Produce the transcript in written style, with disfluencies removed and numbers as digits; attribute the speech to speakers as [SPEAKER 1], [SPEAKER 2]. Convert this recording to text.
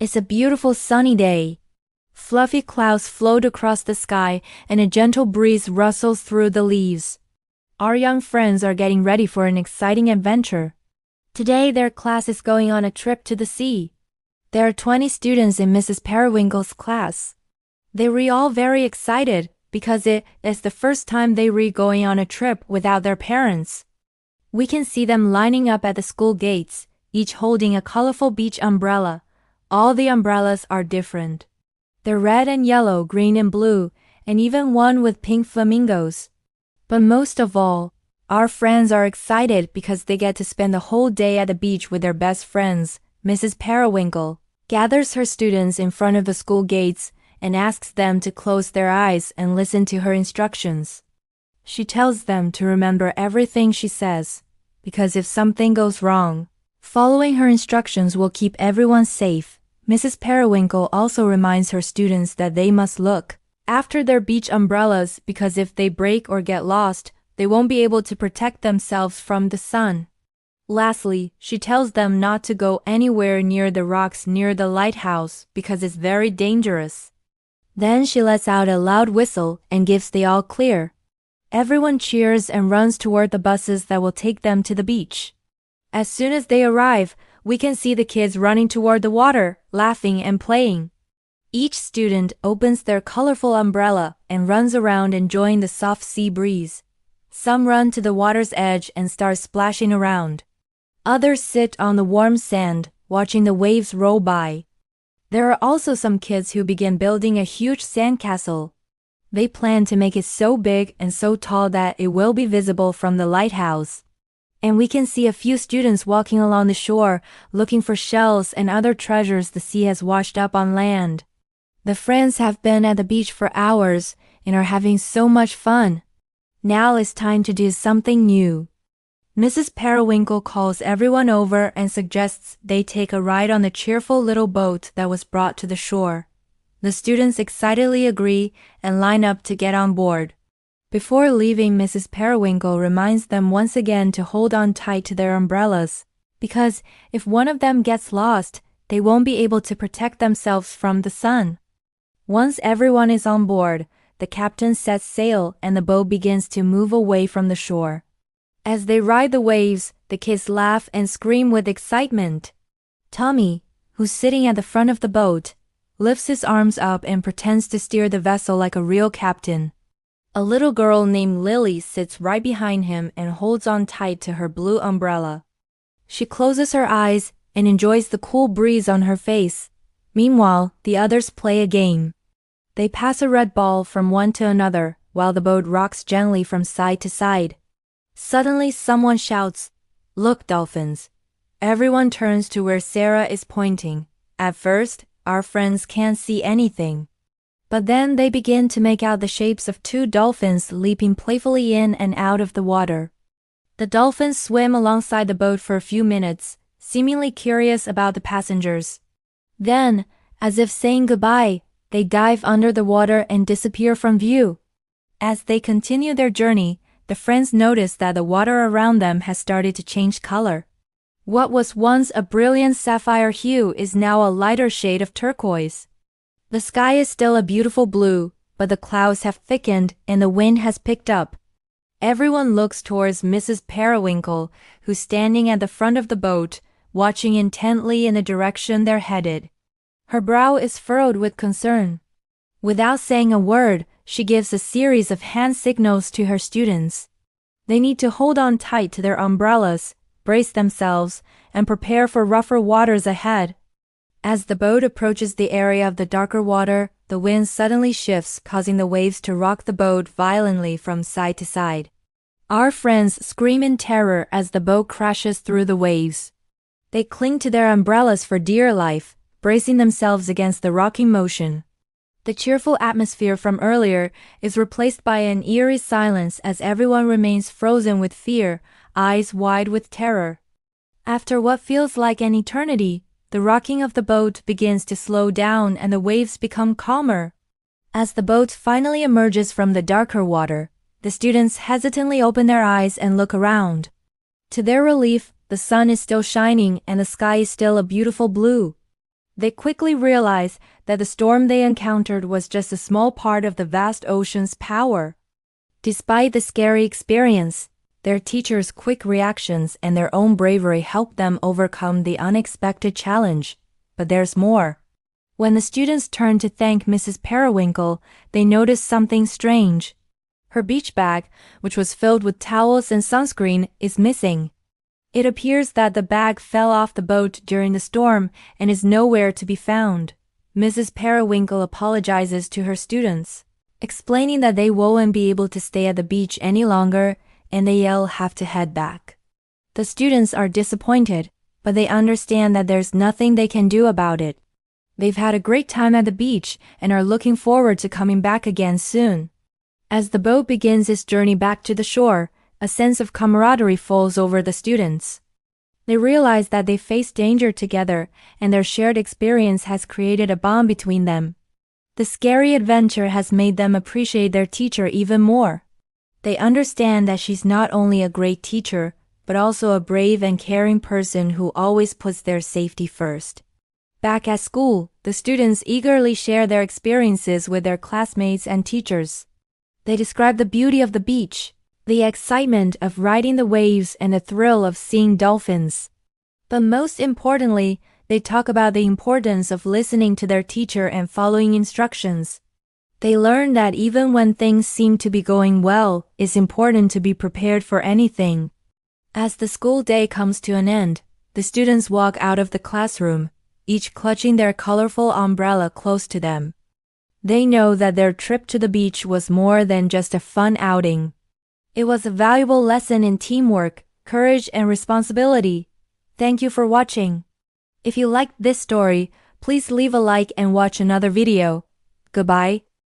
[SPEAKER 1] It's a beautiful sunny day. Fluffy clouds float across the sky and a gentle breeze rustles through the leaves. Our young friends are getting ready for an exciting adventure. Today their class is going on a trip to the sea. There are 20 students in Mrs. Periwinkle's class. They were all very excited because it is the first time they were going on a trip without their parents. We can see them lining up at the school gates, each holding a colorful beach umbrella. All the umbrellas are different. They're red and yellow, green and blue, and even one with pink flamingos. But most of all, our friends are excited because they get to spend the whole day at the beach with their best friends. Mrs. Periwinkle gathers her students in front of the school gates and asks them to close their eyes and listen to her instructions. She tells them to remember everything she says, because if something goes wrong, following her instructions will keep everyone safe. Mrs. Periwinkle also reminds her students that they must look after their beach umbrellas because if they break or get lost, they won't be able to protect themselves from the sun. Lastly, she tells them not to go anywhere near the rocks near the lighthouse because it's very dangerous. Then she lets out a loud whistle and gives the all clear. Everyone cheers and runs toward the buses that will take them to the beach. As soon as they arrive, we can see the kids running toward the water, laughing and playing. Each student opens their colorful umbrella and runs around enjoying the soft sea breeze. Some run to the water's edge and start splashing around. Others sit on the warm sand, watching the waves roll by. There are also some kids who begin building a huge sandcastle. They plan to make it so big and so tall that it will be visible from the lighthouse. And we can see a few students walking along the shore, looking for shells and other treasures the sea has washed up on land. The friends have been at the beach for hours and are having so much fun. Now it's time to do something new. Mrs. Periwinkle calls everyone over and suggests they take a ride on the cheerful little boat that was brought to the shore. The students excitedly agree and line up to get on board. Before leaving, Mrs. Periwinkle reminds them once again to hold on tight to their umbrellas, because if one of them gets lost, they won't be able to protect themselves from the sun. Once everyone is on board, the captain sets sail and the boat begins to move away from the shore. As they ride the waves, the kids laugh and scream with excitement. Tommy, who's sitting at the front of the boat, lifts his arms up and pretends to steer the vessel like a real captain. A little girl named Lily sits right behind him and holds on tight to her blue umbrella. She closes her eyes and enjoys the cool breeze on her face. Meanwhile, the others play a game. They pass a red ball from one to another while the boat rocks gently from side to side. Suddenly someone shouts, "Look, dolphins!" Everyone turns to where Sarah is pointing. At first, our friends can't see anything. But then they begin to make out the shapes of two dolphins leaping playfully in and out of the water. The dolphins swim alongside the boat for a few minutes, seemingly curious about the passengers. Then, as if saying goodbye, they dive under the water and disappear from view. As they continue their journey, the friends notice that the water around them has started to change color. What was once a brilliant sapphire hue is now a lighter shade of turquoise. The sky is still a beautiful blue, but the clouds have thickened and the wind has picked up. Everyone looks towards Mrs. Periwinkle, who's standing at the front of the boat, watching intently in the direction they're headed. Her brow is furrowed with concern. Without saying a word, she gives a series of hand signals to her students. They need to hold on tight to their umbrellas, brace themselves, and prepare for rougher waters ahead. As the boat approaches the area of the darker water, the wind suddenly shifts, causing the waves to rock the boat violently from side to side. Our friends scream in terror as the boat crashes through the waves. They cling to their umbrellas for dear life, bracing themselves against the rocking motion. The cheerful atmosphere from earlier is replaced by an eerie silence as everyone remains frozen with fear, eyes wide with terror. After what feels like an eternity, the rocking of the boat begins to slow down and the waves become calmer. As the boat finally emerges from the darker water, the students hesitantly open their eyes and look around. To their relief, the sun is still shining and the sky is still a beautiful blue. They quickly realize that the storm they encountered was just a small part of the vast ocean's power. Despite the scary experience, their teachers' quick reactions and their own bravery helped them overcome the unexpected challenge. But there's more. When the students turned to thank Mrs. Periwinkle, they noticed something strange. Her beach bag, which was filled with towels and sunscreen, is missing. It appears that the bag fell off the boat during the storm and is nowhere to be found. Mrs. Periwinkle apologizes to her students, explaining that they won't be able to stay at the beach any longer, and they all have to head back. The students are disappointed, but they understand that there's nothing they can do about it. They've had a great time at the beach and are looking forward to coming back again soon. As the boat begins its journey back to the shore, a sense of camaraderie falls over the students. They realize that they face danger together, and their shared experience has created a bond between them. The scary adventure has made them appreciate their teacher even more. They understand that she's not only a great teacher, but also a brave and caring person who always puts their safety first. Back at school, the students eagerly share their experiences with their classmates and teachers. They describe the beauty of the beach, the excitement of riding the waves, and the thrill of seeing dolphins. But most importantly, they talk about the importance of listening to their teacher and following instructions. They learn that even when things seem to be going well, it's important to be prepared for anything. As the school day comes to an end, the students walk out of the classroom, each clutching their colorful umbrella close to them. They know that their trip to the beach was more than just a fun outing. It was a valuable lesson in teamwork, courage, and responsibility. Thank you for watching. If you liked this story, please leave a like and watch another video. Goodbye.